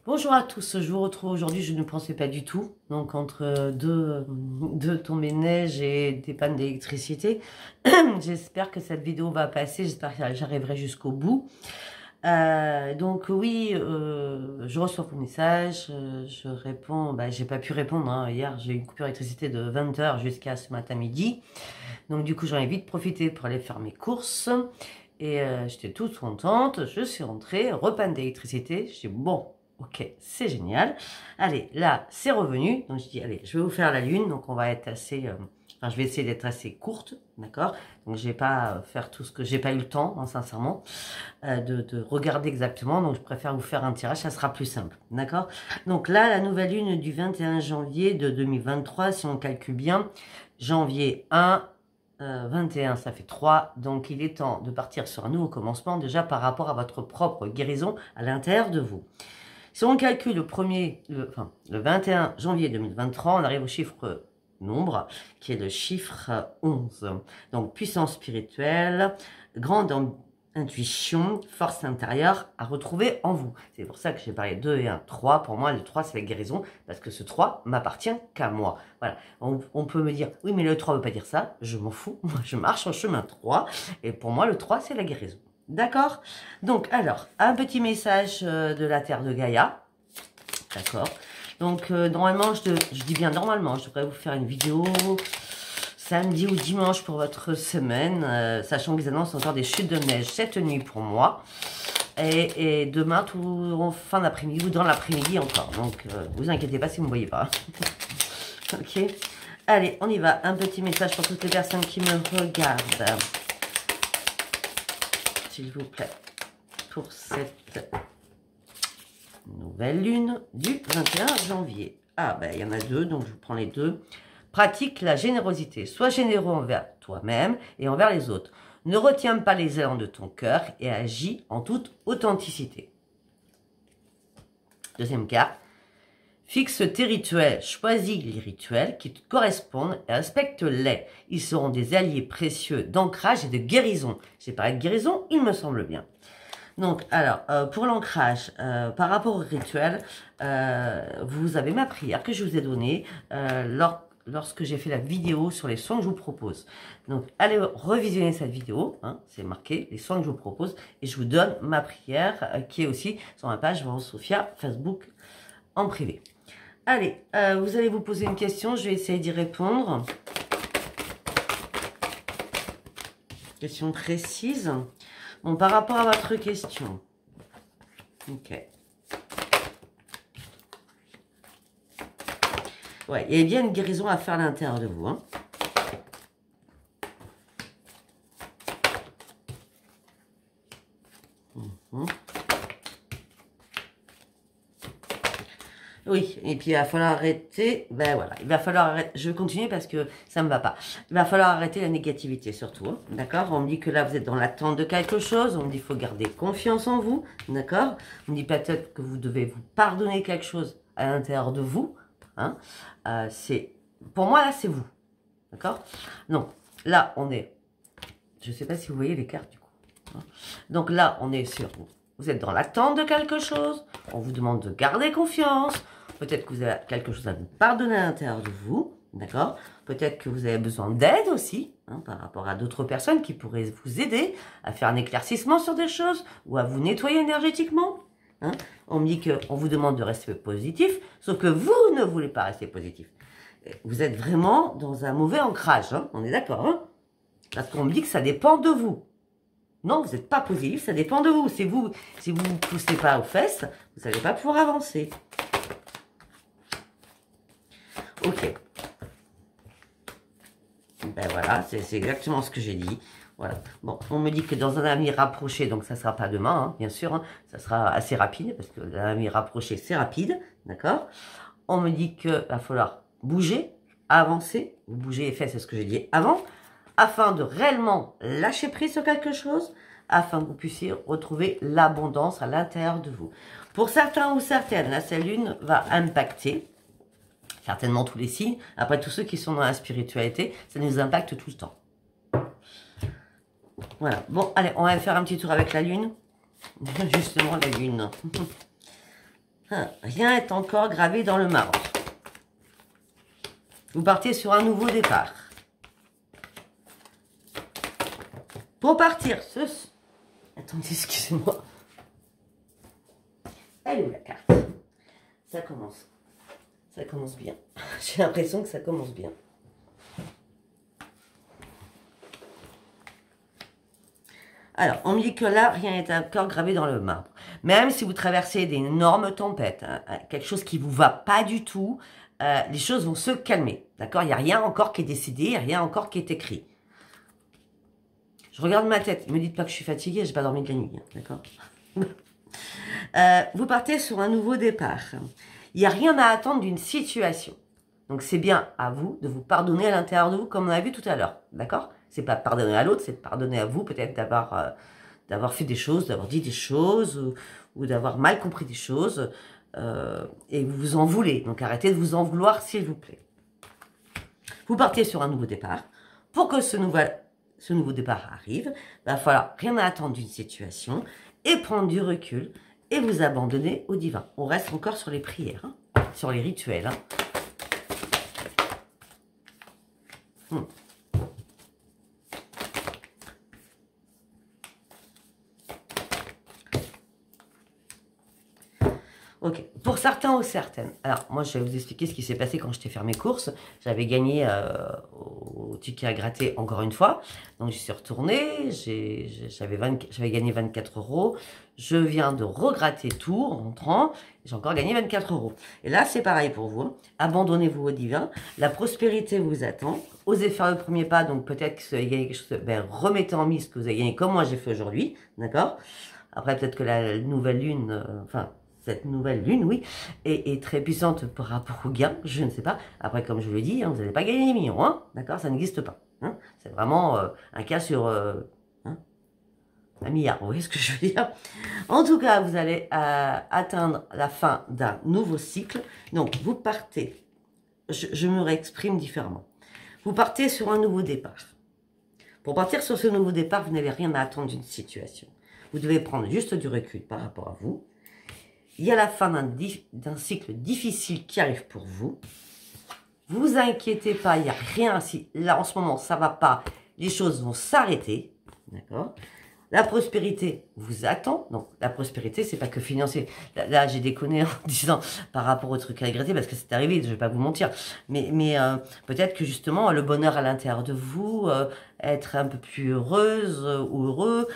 Bonjour à tous, je vous retrouve aujourd'hui, je ne pensais pas du tout, donc entre deux tombées de neige et des pannes d'électricité, j'espère que cette vidéo va passer, j'espère que j'arriverai jusqu'au bout. Donc oui, je reçois vos messages, je réponds, j'ai pas pu répondre, hein. Hier j'ai eu une coupure d'électricité de 20 h jusqu'à ce matin midi, donc du coup j'en ai vite profité pour aller faire mes courses, et j'étais toute contente, je suis rentrée, repanne d'électricité, je dis bon... Ok, c'est génial. Allez, là, c'est revenu. Donc, je dis, allez, je vais vous faire la lune. Donc, on va être assez... je vais essayer d'être assez courte, d'accord? Donc, je vais pas faire tout ce que... J'ai pas eu le temps, hein, sincèrement, de regarder exactement. Donc, je préfère vous faire un tirage. Ça sera plus simple, d'accord? Donc, là, la nouvelle lune du 21 janvier de 2023, si on calcule bien, janvier 1... 21, ça fait 3, donc il est temps de partir sur un nouveau commencement, déjà par rapport à votre propre guérison à l'intérieur de vous. Si on calcule le 21 janvier 2023, on arrive au chiffre nombre, qui est le chiffre 11. Donc, puissance spirituelle, grande intuition, force intérieure à retrouver en vous. C'est pour ça que j'ai parlé 2 et 1, 3. Pour moi, le 3, c'est la guérison, parce que ce 3 m'appartient qu'à moi. Voilà. On peut me dire, oui, mais le 3 ne veut pas dire ça. Je m'en fous. Moi, je marche en chemin 3. Et pour moi, le 3, c'est la guérison. D'accord? Donc, alors, un petit message de la Terre de Gaïa. D'accord? Donc, normalement, je dis bien normalement, je devrais vous faire une vidéo samedi ou dimanche pour votre semaine, sachant qu'ils annoncent encore des chutes de neige cette nuit pour moi. Et demain, tout en fin d'après-midi ou dans l'après-midi encore. Donc, vous inquiétez pas si vous ne me voyez pas. Ok? Allez, on y va. Un petit message pour toutes les personnes qui me regardent. S'il vous plaît, pour cette nouvelle lune du 21 janvier. Ah, ben, il y en a deux, donc je vous prends les deux. Pratique la générosité. Sois généreux envers toi-même et envers les autres. Ne retiens pas les élans de ton cœur et agis en toute authenticité. Deuxième carte. Fixe tes rituels. Choisis les rituels qui te correspondent et respecte-les. Ils seront des alliés précieux d'ancrage et de guérison. J'ai parlé de guérison, il me semble bien. Donc, alors, pour l'ancrage, par rapport au rituel, vous avez ma prière que je vous ai donnée lorsque j'ai fait la vidéo sur les soins que je vous propose. Donc, allez revisionner cette vidéo, hein, c'est marqué, les soins que je vous propose, et je vous donne ma prière qui est aussi sur ma page Sophia Facebook en privé. Allez, vous allez vous poser une question, je vais essayer d'y répondre. Question précise. Bon, par rapport à votre question. Ok. Ouais, il y a bien une guérison à faire à l'intérieur de vous, hein. Oui, et puis il va falloir arrêter, ben voilà, il va falloir arrêter, je vais continuer parce que ça me va pas. Il va falloir arrêter la négativité surtout, hein, d'accord? On me dit que là vous êtes dans l'attente de quelque chose, on me dit qu'il faut garder confiance en vous, d'accord? On me dit peut-être que vous devez vous pardonner quelque chose à l'intérieur de vous, hein? Pour moi là c'est vous, d'accord? Non, là on est, je sais pas si vous voyez les cartes du coup, hein. Donc là on est sur, vous êtes dans l'attente de quelque chose, on vous demande de garder confiance. Peut-être que vous avez quelque chose à vous pardonner à l'intérieur de vous, d'accord? Peut-être que vous avez besoin d'aide aussi, hein, par rapport à d'autres personnes qui pourraient vous aider à faire un éclaircissement sur des choses ou à vous nettoyer énergétiquement, hein. On me dit qu'on vous demande de rester positif, sauf que vous ne voulez pas rester positif. Vous êtes vraiment dans un mauvais ancrage, hein, on est d'accord, hein? Parce qu'on me dit que ça dépend de vous. Non, vous n'êtes pas positif, ça dépend de vous. Si vous ne poussez pas aux fesses, vous n'allez pas pouvoir avancer. Ok. Ben voilà, c'est exactement ce que j'ai dit. Voilà. Bon, on me dit que dans un avenir rapproché, donc ça ne sera pas demain, hein, bien sûr, hein, ça sera assez rapide, parce que l'avenir rapproché, c'est rapide, d'accord? On me dit qu'il va falloir bouger, avancer, vous bougez les fesses, c'est ce que j'ai dit avant, afin de réellement lâcher prise sur quelque chose, afin que vous puissiez retrouver l'abondance à l'intérieur de vous. Pour certains ou certaines, la cette lune va impacter certainement tous les signes. Après, tous ceux qui sont dans la spiritualité, ça nous impacte tout le temps. Voilà. Bon, allez, on va faire un petit tour avec la lune. Justement, la lune. Rien n'est encore gravé dans le marbre. Vous partez sur un nouveau départ. Pour partir, attendez, excusez-moi. Elle est où la carte? Ça commence. Ça commence bien. J'ai l'impression que ça commence bien. Alors, on me dit que là, rien n'est encore gravé dans le marbre. Même si vous traversez d'énormes tempêtes, quelque chose qui ne vous va pas du tout, les choses vont se calmer. D'accord? Il n'y a rien encore qui est décidé, il n'y a rien encore qui est écrit. Je regarde ma tête. Ne me dites pas que je suis fatiguée, je n'ai pas dormi de la nuit. D'accord? Vous partez sur un nouveau départ. Il n'y a rien à attendre d'une situation. Donc, c'est bien à vous de vous pardonner à l'intérieur de vous, comme on a vu tout à l'heure. D'accord? C'est pas pardonner à l'autre, c'est pardonner à vous, peut-être d'avoir fait des choses, d'avoir dit des choses, ou d'avoir mal compris des choses, et vous vous en voulez. Donc, arrêtez de vous en vouloir, s'il vous plaît. Vous partez sur un nouveau départ. Pour que ce nouveau départ arrive, il va falloir rien à attendre d'une situation, et prendre du recul, et vous abandonner au divin. On reste encore sur les prières, hein, sur les rituels. Hein. Ok, pour certains ou certaines. Alors, moi, je vais vous expliquer ce qui s'est passé quand j'étais faire mes courses. J'avais gagné au ticket à gratter encore une fois. Donc, j'y suis retournée. J'avais gagné 24 €. Je viens de regratter tout en rentrant. J'ai encore gagné 24 €. Et là, c'est pareil pour vous. Hein. Abandonnez-vous au divin. La prospérité vous attend. Osez faire le premier pas. Donc, peut-être que vous avez gagné quelque chose. Ben, remettez en mise ce que vous avez gagné comme moi j'ai fait aujourd'hui. D'accord? Après, peut-être que la nouvelle lune... cette nouvelle lune, oui, est très puissante par rapport au gain, je ne sais pas. Après, comme je le dis, hein, vous n'allez pas gagner des millions, hein, d'accord? Ça n'existe pas. Hein, c'est vraiment un cas sur hein, 1 milliard, vous voyez ce que je veux dire? En tout cas, vous allez atteindre la fin d'un nouveau cycle. Donc, vous partez, je me réexprime différemment. Vous partez sur un nouveau départ. Pour partir sur ce nouveau départ, vous n'avez rien à attendre d'une situation. Vous devez prendre juste du recul par rapport à vous. Il y a la fin d'un cycle difficile qui arrive pour vous. Vous inquiétez pas, il n'y a rien. Si là, en ce moment, ça ne va pas, les choses vont s'arrêter. D'accord? La prospérité vous attend. Donc, la prospérité, c'est pas que financier. Là j'ai déconné en disant par rapport au truc à regretter, parce que c'est arrivé, je vais pas vous mentir. Mais peut-être que justement, le bonheur à l'intérieur de vous, être un peu plus heureuse ou heureux,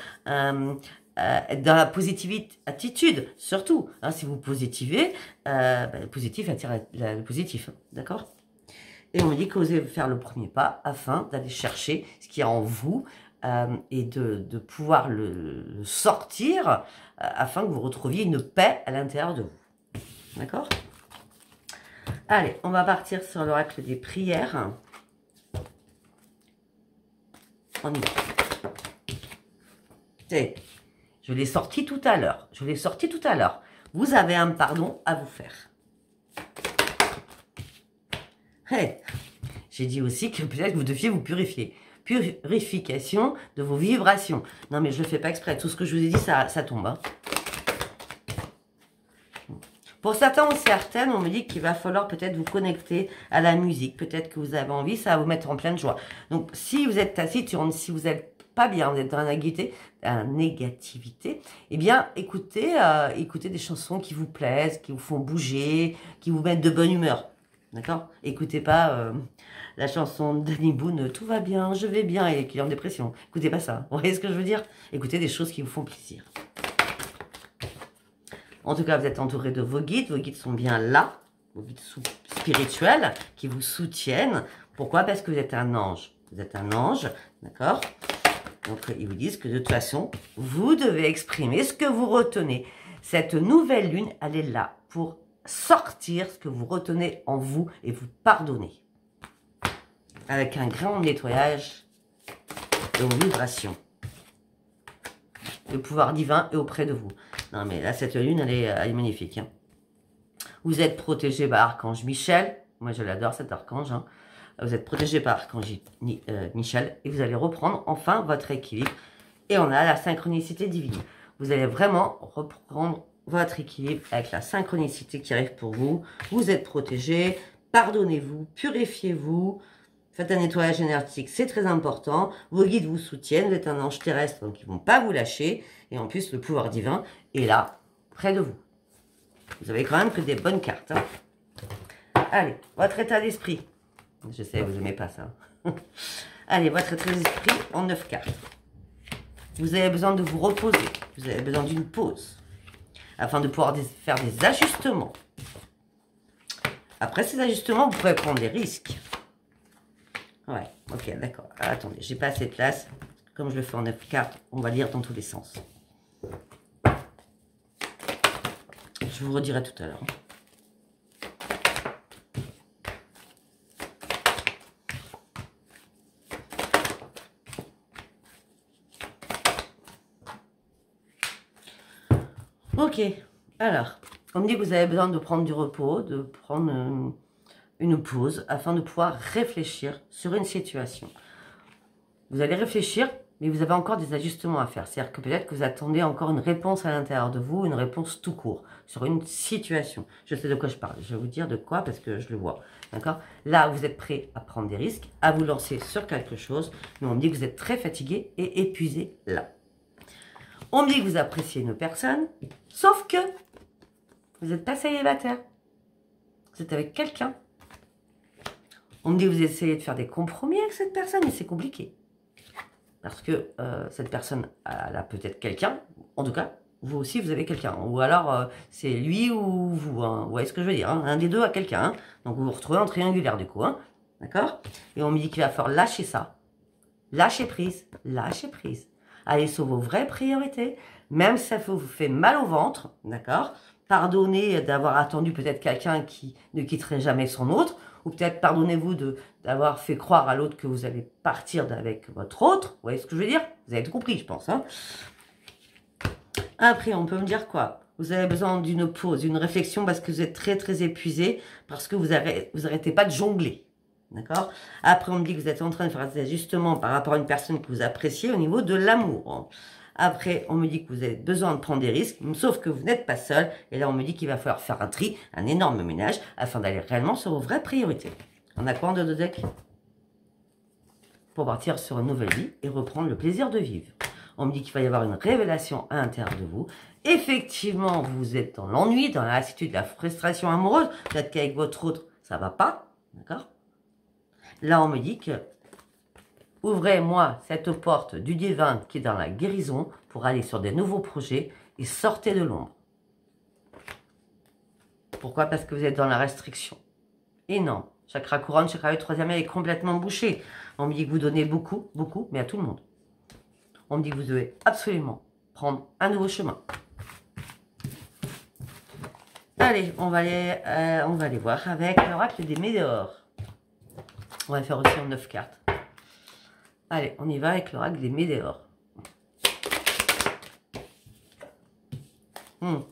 dans la positivité, attitude, surtout. Hein, si vous positivez, le positif attire le positif. D'accord? Et on me dit qu'osez faire le premier pas afin d'aller chercher ce qui est en vous et de pouvoir le sortir afin que vous retrouviez une paix à l'intérieur de vous. D'accord? Allez, on va partir sur l'oracle des prières. On y va. Je l'ai sorti tout à l'heure. Je l'ai sorti tout à l'heure. Vous avez un pardon à vous faire. Hey, j'ai dit aussi que peut-être que vous deviez vous purifier. Purification de vos vibrations. Non, mais je ne le fais pas exprès. Tout ce que je vous ai dit, ça tombe. Hein. Pour certains ou certaines, on me dit qu'il va falloir peut-être vous connecter à la musique. Peut-être que vous avez envie, ça va vous mettre en pleine joie. Donc, si vous êtes taciturne, si vous êtes pas bien, vous êtes dans la négativité, eh bien, écoutez des chansons qui vous plaisent, qui vous font bouger, qui vous mettent de bonne humeur. D'accord? Écoutez pas la chanson d'Annie Boone, tout va bien, je vais bien, et qui est en dépression. Écoutez pas ça. Vous voyez ce que je veux dire? Écoutez des choses qui vous font plaisir. En tout cas, vous êtes entouré de vos guides sont bien là, vos guides spirituels qui vous soutiennent. Pourquoi? Parce que vous êtes un ange. Vous êtes un ange, d'accord? Donc, ils vous disent que de toute façon, vous devez exprimer ce que vous retenez. Cette nouvelle lune, elle est là pour sortir ce que vous retenez en vous et vous pardonner. Avec un grand nettoyage de vos vibrations. Le pouvoir divin est auprès de vous. Non, mais là, cette lune, elle est magnifique. Hein. Vous êtes protégé par Archange Michel. Moi, je l'adore, cet archange. Hein. Vous êtes protégé par Archange Michel. Et vous allez reprendre enfin votre équilibre. Et on a la synchronicité divine. Vous allez vraiment reprendre votre équilibre avec la synchronicité qui arrive pour vous. Vous êtes protégé, pardonnez-vous, purifiez-vous, faites un nettoyage énergétique, c'est très important. Vos guides vous soutiennent, vous êtes un ange terrestre, donc ils ne vont pas vous lâcher. Et en plus, le pouvoir divin est là, près de vous. Vous avez quand même que des bonnes cartes. Hein. Allez, votre état d'esprit. Je sais, vous n'aimez pas ça. Allez, votre état d'esprit en 9 cartes. Vous avez besoin de vous reposer. Vous avez besoin d'une pause. Afin de pouvoir faire des ajustements. Après ces ajustements, vous pouvez prendre des risques. Ouais, ok, d'accord. Attendez, j'ai pas assez de place. Comme je le fais en 9 cartes, on va lire dans tous les sens. Je vous redirai tout à l'heure. Ok, alors, on me dit que vous avez besoin de prendre du repos, de prendre une pause afin de pouvoir réfléchir sur une situation. Vous allez réfléchir, mais vous avez encore des ajustements à faire. C'est-à-dire que peut-être que vous attendez encore une réponse à l'intérieur de vous, une réponse tout court, sur une situation. Je sais de quoi je parle. Je vais vous dire de quoi parce que je le vois. D'accord? Là, vous êtes prêt à prendre des risques, à vous lancer sur quelque chose, mais on me dit que vous êtes très fatigué et épuisé là. On me dit que vous appréciez une personne, sauf que vous n'êtes pas célibataire. Vous êtes avec quelqu'un. On me dit que vous essayez de faire des compromis avec cette personne, mais c'est compliqué. Parce que cette personne, elle a peut-être quelqu'un. En tout cas, vous aussi, vous avez quelqu'un. Ou alors, c'est lui ou vous. Hein. Vous voyez ce que je veux dire. Hein. Un des deux a quelqu'un. Hein. Donc, vous vous retrouvez en triangulaire, du coup. Hein. D'accord? Et on me dit qu'il va falloir lâcher ça. Lâcher prise. Lâcher prise. Allez sur vos vraies priorités. Même si ça vous fait mal au ventre. D'accord? Pardonnez d'avoir attendu peut-être quelqu'un qui ne quitterait jamais son autre. Ou peut-être pardonnez-vous d'avoir fait croire à l'autre que vous allez partir avec votre autre. Vous voyez ce que je veux dire? Vous avez tout compris, je pense. Hein. Après, on peut me dire quoi? Vous avez besoin d'une pause, d'une réflexion parce que vous êtes très très épuisé, parce que vous arrêtez pas de jongler. D'accord? Après, on me dit que vous êtes en train de faire des ajustements par rapport à une personne que vous appréciez au niveau de l'amour. Après, on me dit que vous avez besoin de prendre des risques, sauf que vous n'êtes pas seul. Et là, on me dit qu'il va falloir faire un tri, un énorme ménage, afin d'aller réellement sur vos vraies priorités. On a quoi en deux decks? Pour partir sur une nouvelle vie et reprendre le plaisir de vivre. On me dit qu'il va y avoir une révélation à l'intérieur de vous. Effectivement, vous êtes dans l'ennui, dans la lassitude, la frustration amoureuse. Peut-être qu'avec votre autre, ça va pas. D'accord? Là, on me dit que ouvrez-moi cette porte du divin qui est dans la guérison pour aller sur des nouveaux projets et sortez de l'ombre. Pourquoi? Parce que vous êtes dans la restriction. Et non, chakra couronne, chakra œil, troisième œil est complètement bouché. On me dit que vous donnez beaucoup, beaucoup, mais à tout le monde. On me dit que vous devez absolument prendre un nouveau chemin. Allez, on va aller voir avec l'oracle des météores. On va faire aussi en 9 cartes. Allez, on y va avec l'oracle des météores. Ah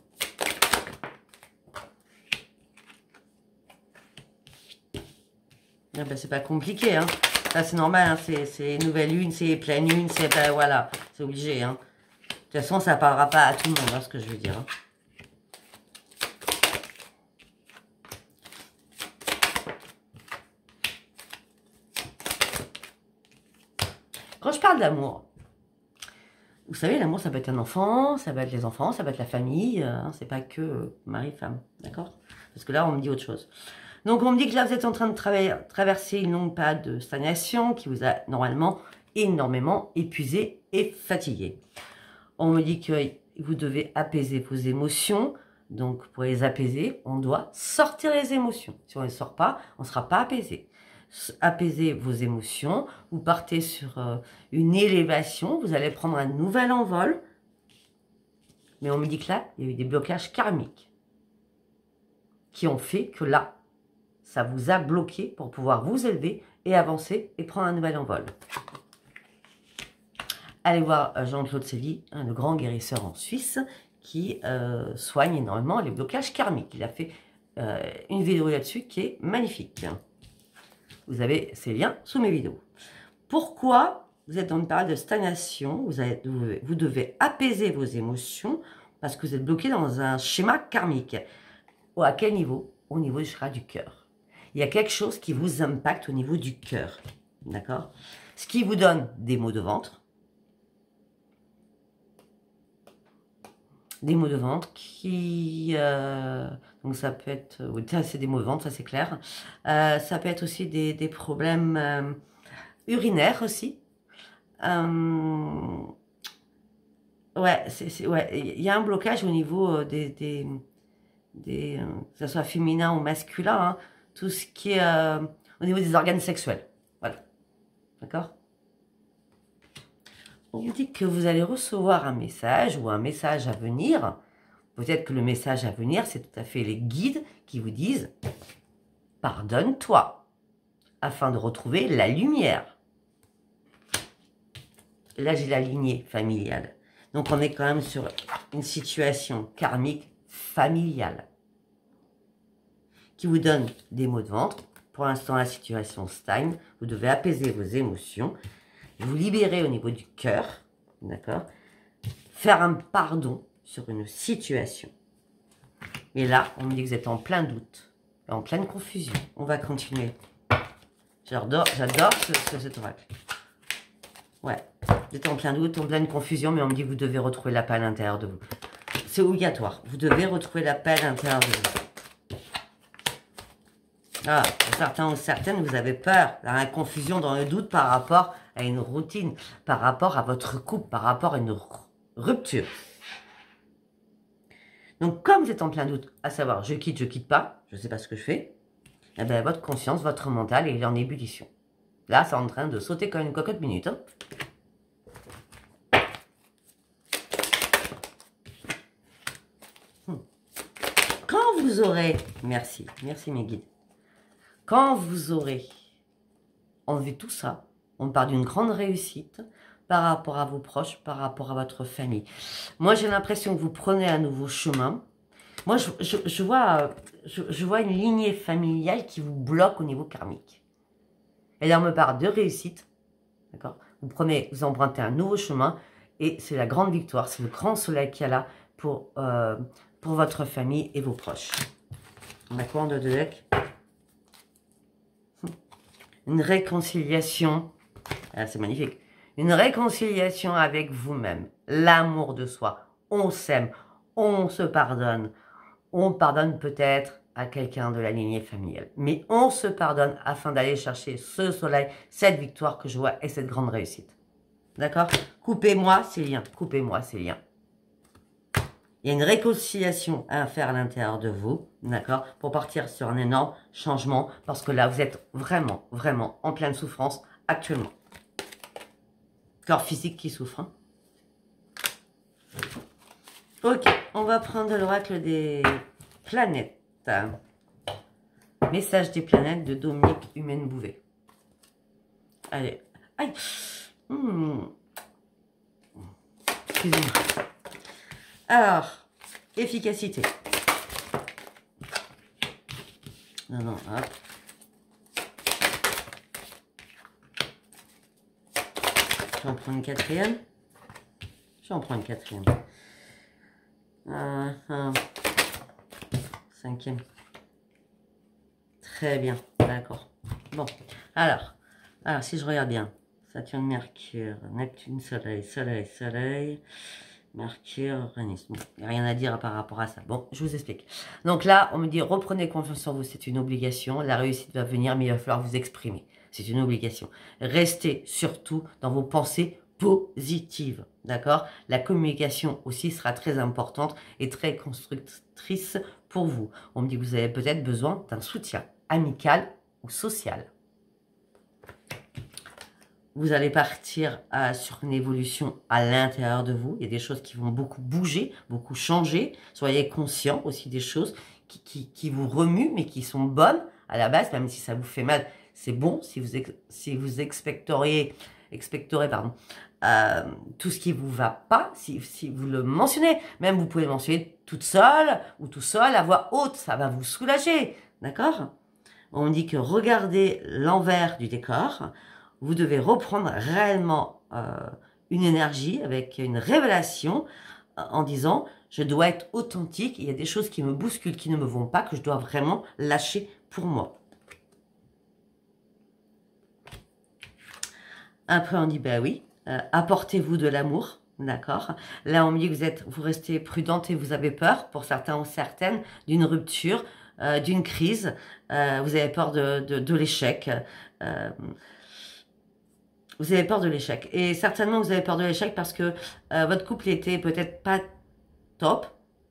ben, c'est pas compliqué, hein. Ça, c'est normal, hein. C'est nouvelle lune, c'est pleine lune, c'est... Ben, voilà, c'est obligé, hein. De toute façon, ça parlera pas à tout le monde, hein, ce que je veux dire. Hein. Quand je parle d'amour, vous savez, l'amour, ça peut être un enfant, ça peut être les enfants, ça peut être la famille, hein, c'est pas que mari-femme, d'accord? Parce que là, on me dit autre chose. Donc, on me dit que là, vous êtes en train de traverser une longue période de stagnation qui vous a normalement énormément épuisé et fatigué. On me dit que vous devez apaiser vos émotions. Donc, pour les apaiser, on doit sortir les émotions. Si on ne les sort pas, on ne sera pas apaisé. Apaiser vos émotions, vous partez sur une élévation, vous allez prendre un nouvel envol. Mais on me dit que là, il y a eu des blocages karmiques qui ont fait que là, ça vous a bloqué pour pouvoir vous élever et avancer et prendre un nouvel envol. Allez voir Jean-Claude Sévy, le grand guérisseur en Suisse, qui soigne énormément les blocages karmiques. Il a fait une vidéo là-dessus qui est magnifique. Vous avez ces liens sous mes vidéos. Pourquoi vous êtes dans une période de stagnation? Vous devez apaiser vos émotions parce que vous êtes bloqué dans un schéma karmique. Ou à quel niveau? Au niveau du chakra du cœur. Il y a quelque chose qui vous impacte au niveau du cœur. D'accord? Ce qui vous donne des maux de ventre. Des maux de ventre qui... donc ça peut être... Oui, c'est des maux de ventre, ça c'est clair. Ça peut être aussi des problèmes urinaires aussi. Ouais, ouais, il y a un blocage au niveau que ce soit féminin ou masculin, hein, tout ce qui est au niveau des organes sexuels. Voilà. D'accord? On vous dit que vous allez recevoir un message ou un message à venir. Peut-être que le message à venir, c'est tout à fait les guides qui vous disent « Pardonne-toi » afin de retrouver la lumière. Là, j'ai la lignée familiale. Donc, on est quand même sur une situation karmique familiale qui vous donne des maux de ventre. Pour l'instant, la situation stagne. Vous devez apaiser vos émotions, vous libérer au niveau du cœur, d'accord? Faire un pardon sur une situation. Et là, on me dit que vous êtes en plein doute, en pleine confusion. On va continuer. J'adore cet oracle. Ouais, vous êtes en plein doute, en pleine confusion, mais on me dit que vous devez retrouver la paix à l'intérieur de vous. C'est obligatoire. Vous devez retrouver la paix à l'intérieur de vous. Ah, pour certains ou certaines, vous avez peur, la confusion dans le doute par rapport à une routine, par rapport à votre couple, par rapport à une rupture. Donc, comme vous êtes en plein doute, à savoir, je quitte pas, je ne sais pas ce que je fais, eh bien, votre conscience, votre mental, il est en ébullition. Là, c'est en train de sauter comme une cocotte minute. Hein. Quand vous aurez, merci mes guides, quand vous aurez enlevé tout ça, on part d'une grande réussite par rapport à vos proches, par rapport à votre famille. Moi, j'ai l'impression que vous prenez un nouveau chemin. Moi, je vois une lignée familiale qui vous bloque au niveau karmique. Et là, on me parle de réussite. D'accord? Vous empruntez un nouveau chemin et c'est la grande victoire. C'est le grand soleil qu'il y a là pour votre famille et vos proches. On a quoi en deux de deck? Une réconciliation. Ah, c'est magnifique. Une réconciliation avec vous-même. L'amour de soi. On s'aime. On se pardonne. On pardonne peut-être à quelqu'un de la lignée familiale. Mais on se pardonne afin d'aller chercher ce soleil, cette victoire que je vois et cette grande réussite. D'accord? Coupez-moi ces liens. Coupez-moi ces liens. Il y a une réconciliation à faire à l'intérieur de vous. D'accord? Pour partir sur un énorme changement. Parce que là, vous êtes vraiment, vraiment en pleine souffrance actuellement. Corps physique qui souffre. Hein? Ok, on va prendre l'oracle des planètes. Message des planètes de Dominique Humaine-Bouvet. Allez. Aïe. Excusez-moi. Alors, efficacité. Non, hop. J'en prends une quatrième. Cinquième. Très bien, d'accord. Bon, alors si je regarde bien, Saturne, Mercure, Neptune, Soleil, Mercure, Uranus. Bon, il n'y a rien à dire par rapport à ça. Bon, je vous explique. Donc là, on me dit, reprenez confiance en vous, c'est une obligation. La réussite va venir, mais il va falloir vous exprimer. C'est une obligation. Restez surtout dans vos pensées positives, d'accord? La communication aussi sera très importante et très constructrice pour vous. On me dit que vous avez peut-être besoin d'un soutien amical ou social. Vous allez partir sur une évolution à l'intérieur de vous. Il y a des choses qui vont beaucoup bouger, beaucoup changer. Soyez conscient aussi des choses qui vous remuent, mais qui sont bonnes à la base, même si ça vous fait mal. C'est bon si vous expectorez tout ce qui vous va pas, si vous le mentionnez. Même vous pouvez le mentionner toute seule ou tout seul à voix haute. Ça va vous soulager. D'accord? On dit que regardez l'envers du décor. Vous devez reprendre réellement une énergie avec une révélation en disant Je dois être authentique. Il y a des choses qui me bousculent, qui ne me vont pas, que je dois vraiment lâcher pour moi. Après, on dit, ben oui, apportez-vous de l'amour, d'accord? Là, on me dit que vous restez prudente et vous avez peur, pour certains ou certaines, d'une rupture, d'une crise. Vous avez peur de l'échec. Vous avez peur de l'échec. Et certainement, vous avez peur de l'échec parce que votre couple était peut-être pas top.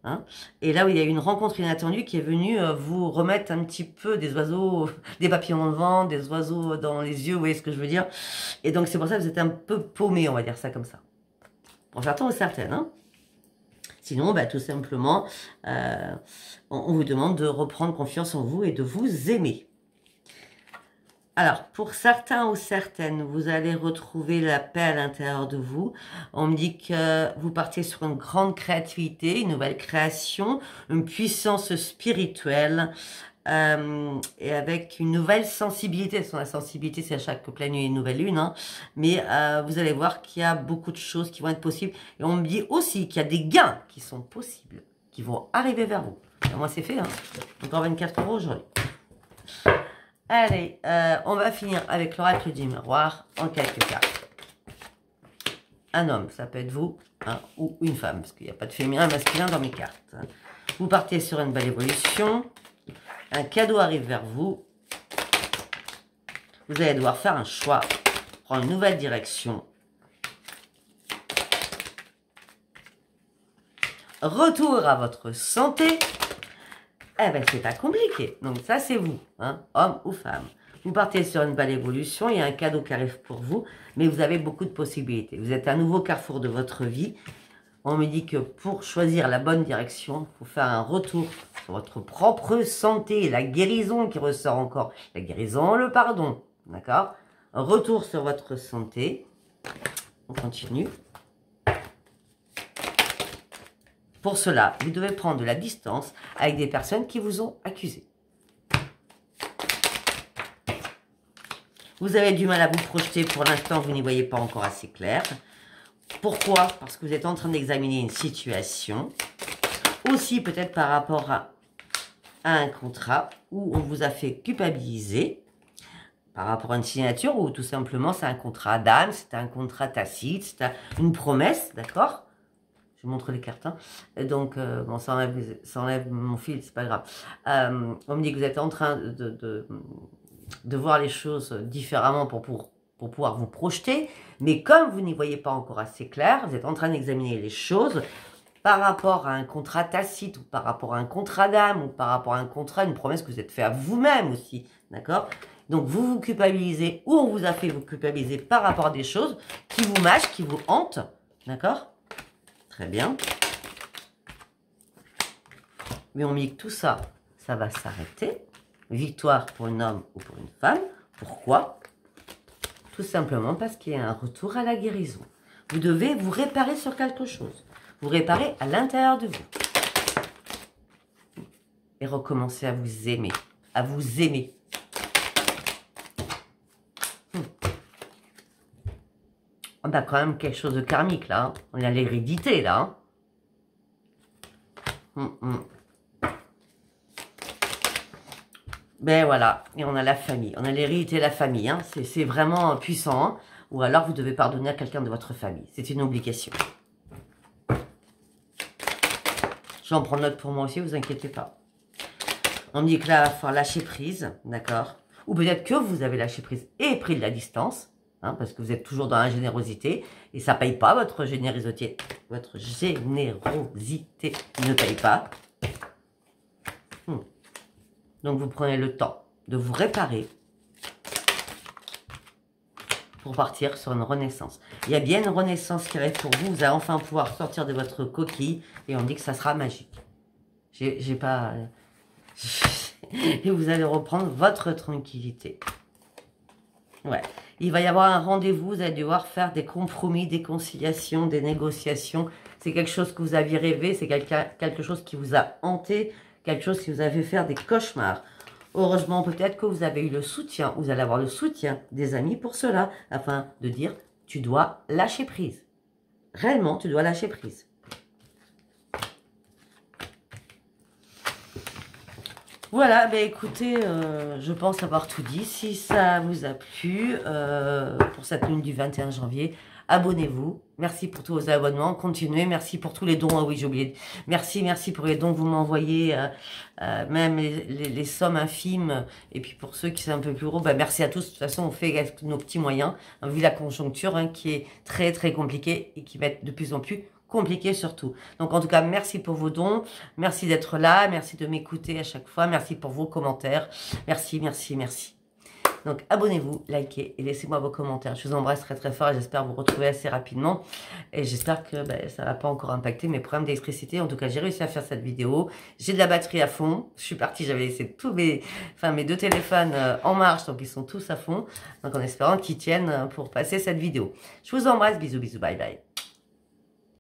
Hein, et là où il y a eu une rencontre inattendue qui est venue vous remettre un petit peu des oiseaux, des papillons dans le vent, des oiseaux dans les yeux, vous voyez ce que je veux dire. Et donc c'est pour ça que vous êtes un peu paumé, on va dire ça comme ça. Pour certains ou certaines. Hein. Sinon, bah, tout simplement, on vous demande de reprendre confiance en vous et de vous aimer. Alors, pour certains ou certaines, vous allez retrouver la paix à l'intérieur de vous. On me dit que vous partez sur une grande créativité, une nouvelle création, une puissance spirituelle et avec une nouvelle sensibilité. La sensibilité, c'est à chaque pleine lune et nouvelle lune. Hein. Mais vous allez voir qu'il y a beaucoup de choses qui vont être possibles. Et on me dit aussi qu'il y a des gains qui sont possibles, qui vont arriver vers vous. Et moi, c'est fait. Hein. Encore 24 € aujourd'hui. Allez, on va finir avec l'oracle du miroir en quelques cartes. Un homme, ça peut être vous, hein, ou une femme, parce qu'il n'y a pas de féminin et masculin dans mes cartes. Vous partez sur une belle évolution, un cadeau arrive vers vous, vous allez devoir faire un choix, prendre une nouvelle direction. Retour à votre santé. Eh bien, c'est pas compliqué. Donc, ça, c'est vous, hein, homme ou femme. Vous partez sur une belle évolution, il y a un cadeau qui arrive pour vous, mais vous avez beaucoup de possibilités. Vous êtes à un nouveau carrefour de votre vie. On me dit que pour choisir la bonne direction, il faut faire un retour sur votre propre santé, la guérison qui ressort encore. La guérison, le pardon, d'accord? Un retour sur votre santé. On continue. Pour cela, vous devez prendre de la distance avec des personnes qui vous ont accusé. Vous avez du mal à vous projeter. Pour l'instant, vous n'y voyez pas encore assez clair. Pourquoi? Parce que vous êtes en train d'examiner une situation. Aussi, peut-être par rapport à un contrat où on vous a fait culpabiliser par rapport à une signature ou tout simplement c'est un contrat d'âme, c'est un contrat tacite, c'est une promesse, d'accord? Je vous montre les cartes. Hein. Donc, bon, ça enlève mon fil, c'est pas grave. On me dit que vous êtes en train de voir les choses différemment pour pouvoir vous projeter. Mais comme vous n'y voyez pas encore assez clair, vous êtes en train d'examiner les choses par rapport à un contrat tacite ou par rapport à un contrat d'âme ou par rapport à un contrat, une promesse que vous êtes fait à vous-même aussi. D'accord? Donc, vous vous culpabilisez ou on vous a fait vous culpabiliser par rapport à des choses qui vous mâchent, qui vous hantent. D'accord? Très bien. Mais on me dit que tout ça, ça va s'arrêter. Victoire pour un homme ou pour une femme. Pourquoi? Tout simplement parce qu'il y a un retour à la guérison. Vous devez vous réparer sur quelque chose. Vous réparer à l'intérieur de vous. Et recommencer à vous aimer. À vous aimer. On a quand même quelque chose de karmique là. Hein. On a l'hérédité là. Hein. Ben voilà. Et on a la famille. On a l'hérédité de la famille. Hein. C'est vraiment puissant. Hein. Ou alors vous devez pardonner à quelqu'un de votre famille. C'est une obligation. Je vais en prendre note pour moi aussi, vous inquiétez pas. On me dit que là, il va falloir lâcher prise. D'accord. Ou peut-être que vous avez lâché prise et pris de la distance. Hein, parce que vous êtes toujours dans la générosité et ça ne paye pas votre générosité. Votre générosité ne paye pas. Donc vous prenez le temps de vous réparer pour partir sur une renaissance. Il y a bien une renaissance qui arrive pour vous. Vous allez enfin pouvoir sortir de votre coquille et on dit que ça sera magique. J'ai pas... et vous allez reprendre votre tranquillité. Ouais. Il va y avoir un rendez-vous, vous allez devoir faire des compromis, des conciliations, des négociations. C'est quelque chose que vous aviez rêvé, c'est quelque chose qui vous a hanté, quelque chose qui vous a fait faire des cauchemars. Heureusement, peut-être que vous avez eu le soutien, vous allez avoir le soutien des amis pour cela, afin de dire, tu dois lâcher prise. Réellement, tu dois lâcher prise. Voilà, ben écoutez, je pense avoir tout dit. Si ça vous a plu pour cette lune du 21 janvier, abonnez-vous. Merci pour tous vos abonnements. Continuez. Merci pour tous les dons. Ah oui, j'ai oublié. Merci pour les dons que vous m'envoyez, même les sommes infimes. Et puis pour ceux qui sont un peu plus gros, ben merci à tous. De toute façon, on fait avec nos petits moyens, hein, vu la conjoncture hein, qui est très très compliquée et qui va être de plus en plus compliqué surtout. Donc en tout cas, merci pour vos dons, merci d'être là, merci de m'écouter à chaque fois, merci pour vos commentaires, merci. Donc abonnez-vous, likez et laissez-moi vos commentaires. Je vous embrasse très très fort et j'espère vous retrouver assez rapidement. Et j'espère que ça va pas encore impacter mes problèmes d'électricité. En tout cas, j'ai réussi à faire cette vidéo. J'ai de la batterie à fond. Je suis partie, j'avais laissé tous mes 2 téléphones en marche, donc ils sont tous à fond. Donc en espérant qu'ils tiennent pour passer cette vidéo. Je vous embrasse, bisous, bye bye.